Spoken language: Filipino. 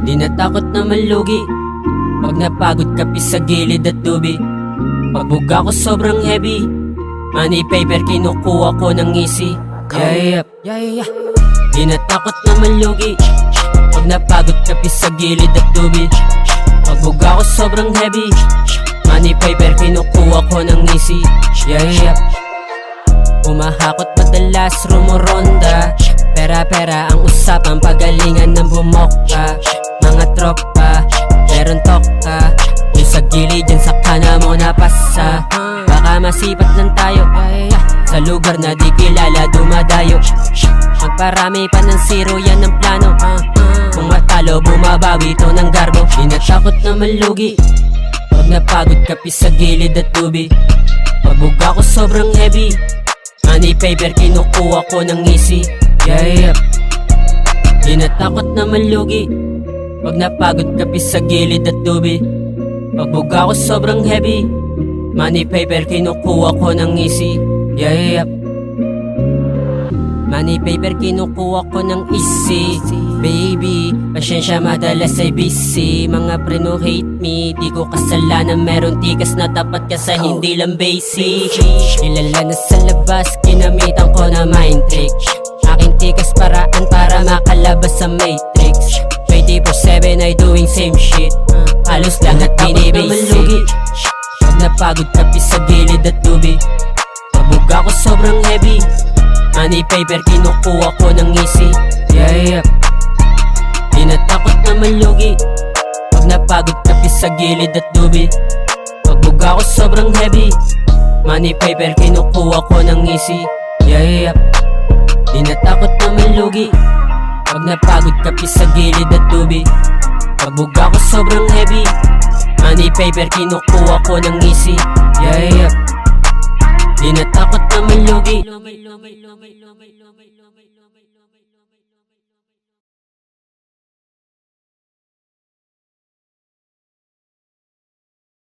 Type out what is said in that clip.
Di natakot na malugi pag napagod kapi sa gilid at tubi. Pagbuga ko sobrang heavy, money paper kinukuha ko ng easy. Di natakot na malugi pag napagod kapi sa gilid at tubi. Pagbuga ko sobrang heavy, money paper kinukuha ko ng easy. Umahakot madalas rumoronda, pera-pera ang usapan, pagalingan ng bumokka. Mga tropa, meron toka, yung sa gilid yan sa kana mo napasa. Baka masipat lang tayo sa lugar na di kilala dumadayo. Magparami pa ng zero yan ang plano. Kung matalo bumabawi to ng garbo. Di natakot na malugi pag napagod kapi sa gilid at tubi. Pagbuga ko sobrang heavy, money paper kinukuha ko ng easy. Di natakot na malugi pag napagod kapi sa gilid at tubi. Pagbuga ko sobrang heavy, money paper kinukuha ko ng easy. Money paper kinukuha ko ng easy. Baby, pasyensya madalas ay busy. Mga pre no hate me, di ko kasalanan, meron tikas na tapat ka sa hindi lang basic. Kilala na sa labas, kinamitan ko na mind trick. Aking tikas paraan para makalabas sa matrix. 24/7 ay doing same shit, halos lahat binibasic. Pag napagod kapi sa gilid at tubi. Pagbuga ko sobrang heavy, money paper kinukuha ko ng easy. Di natakot na malugi pag napagod kapi sa gilid at tubi. Pagbuga ko sobrang heavy, money paper kinukuha ko ng easy. Di natakot na malugi pag napagod kapi sa gilid at tubi. Pagbuga ko sobrang heavy, money paper kinukuha ko ng easy. Di natakot na malugi.